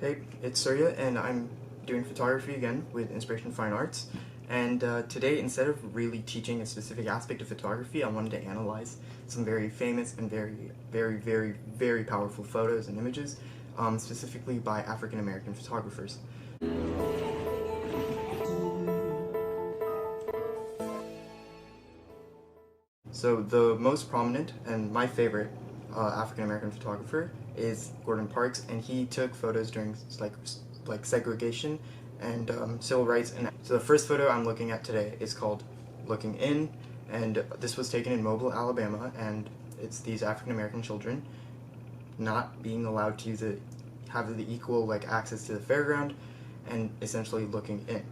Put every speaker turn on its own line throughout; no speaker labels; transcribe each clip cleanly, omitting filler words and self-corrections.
Hey, it's Surya, and I'm doing photography again with Inspiration Fine Arts. And today, instead of really teaching a specific aspect of photography, I wanted to analyze some very famous and very powerful photos and images, specifically by African American photographers. So the most prominent and my favorite African American photographer is Gordon Parks, and he took photos during like segregation and civil rights. And so the first photo I'm looking at today is called "Looking In," and this was taken in Mobile, Alabama, and it's these African American children not being allowed to have the equal access to the fairground, and essentially looking in,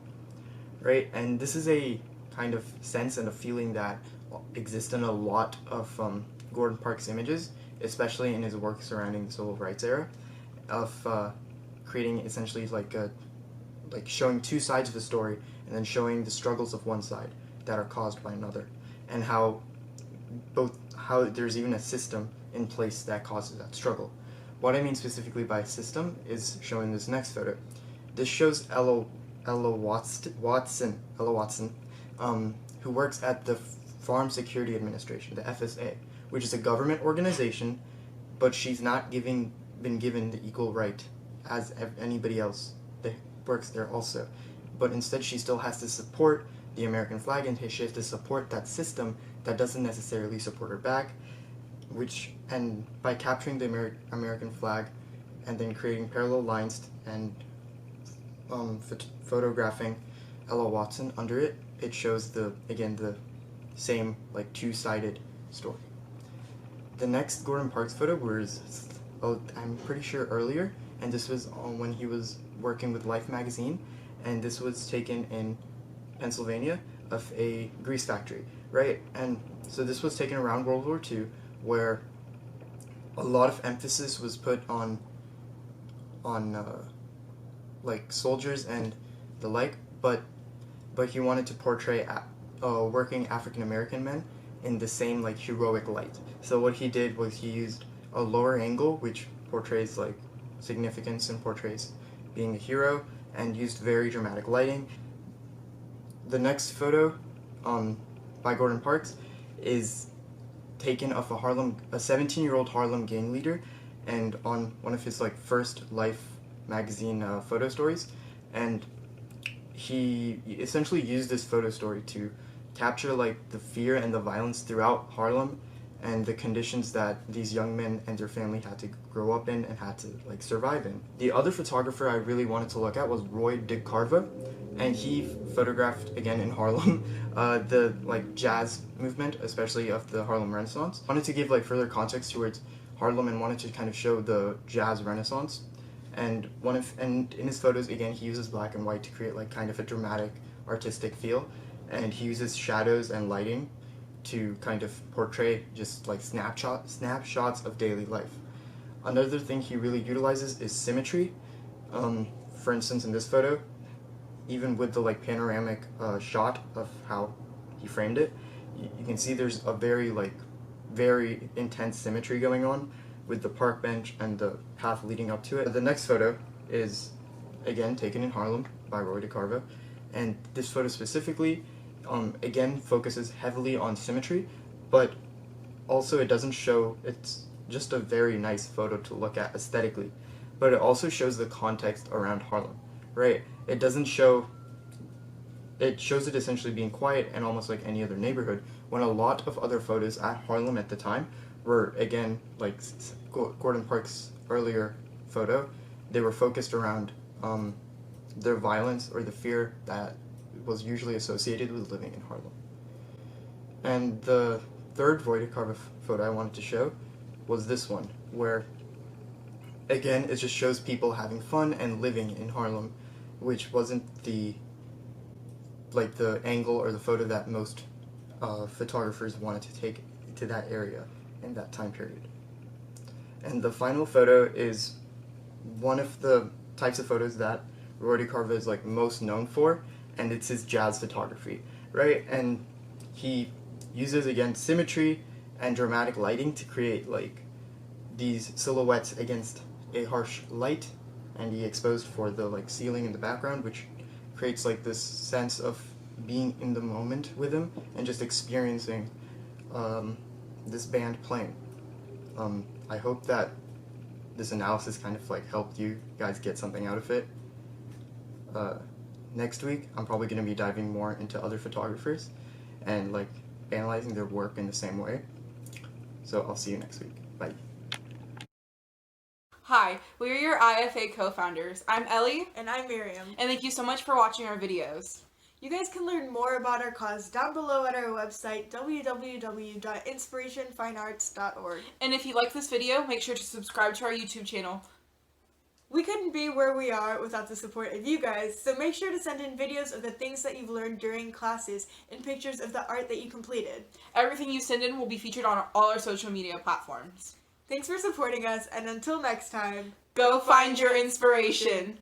right? And this is a kind of sense and a feeling that exists in a lot of Gordon Parks' images, especially in his work surrounding the civil rights era, of creating essentially like showing two sides of the story and then showing the struggles of one side that are caused by another, and how there's even a system in place that causes that struggle. What I mean specifically by system is showing this next photo. This shows Ella Watson, who works at the Farm Security Administration, the FSA, which is a government organization, but she's not been given the equal right as anybody else that works there also. But instead she still has to support the American flag, and she has to support that system that doesn't necessarily support her back, and by capturing the American flag and then creating parallel lines and photographing Ella Watson under it, it shows the same two-sided story. The next Gordon Parks photo was, I'm pretty sure earlier, and this was when he was working with Life magazine, and this was taken in Pennsylvania of a grease factory, right? And so this was taken around World War II, where a lot of emphasis was put on soldiers and the like, but he wanted to portray working African American men in the same heroic light. So what he did was he used a lower angle, which portrays significance and portrays being a hero, and used very dramatic lighting. The next photo by Gordon Parks is taken of a 17-year-old Harlem gang leader, and on one of his first Life magazine photo stories, and he essentially used this photo story to capture the fear and the violence throughout Harlem and the conditions that these young men and their family had to grow up in and had to survive in. The other photographer I really wanted to look at was Roy DeCarva, and he photographed again in Harlem the jazz movement, especially of the Harlem Renaissance. I wanted to give further context towards Harlem and wanted to kind of show the jazz renaissance. And in his photos again he uses black and white to create kind of a dramatic artistic feel, and he uses shadows and lighting to kind of portray just snapshots of daily life. Another thing he really utilizes is symmetry. For instance, in this photo, even with the panoramic shot of how he framed it, you can see there's a very intense symmetry going on with the park bench and the path leading up to it. The next photo is again taken in Harlem by Roy DeCarva, and this photo specifically again focuses heavily on symmetry, but also it's just a very nice photo to look at aesthetically, but it also shows the context around Harlem, right? It shows it essentially being quiet and almost like any other neighborhood, when a lot of other photos at Harlem at the time were, again, Gordon Parks' earlier photo, they were focused around their violence or the fear that was usually associated with living in Harlem. And the third Roy DeCarva photo I wanted to show was this one, where again it just shows people having fun and living in Harlem, which wasn't the angle or the photo that most photographers wanted to take to that area in that time period. And the final photo is one of the types of photos that Roy DeCarva is most known for, and it's his jazz photography, right? And he uses again symmetry and dramatic lighting to create these silhouettes against a harsh light and he exposed for the like ceiling in the background, which creates like this sense of being in the moment with him and just experiencing this band playing. I hope that this analysis kind of like helped you guys get something out of it. Next week, I'm probably going to be diving more into other photographers and like analyzing their work in the same way. So I'll see you next week. Bye.
Hi, we are your IFA co-founders. I'm Ellie.
And I'm Miriam.
And thank you so much for watching our videos.
You guys can learn more about our cause down below at our website, www.inspirationfinearts.org.
And if you like this video, make sure to subscribe to our YouTube channel.
We couldn't be where we are without the support of you guys, so make sure to send in videos of the things that you've learned during classes and pictures of the art that you completed.
Everything you send in will be featured on all our social media platforms.
Thanks for supporting us, and until next time,
Go find your inspiration!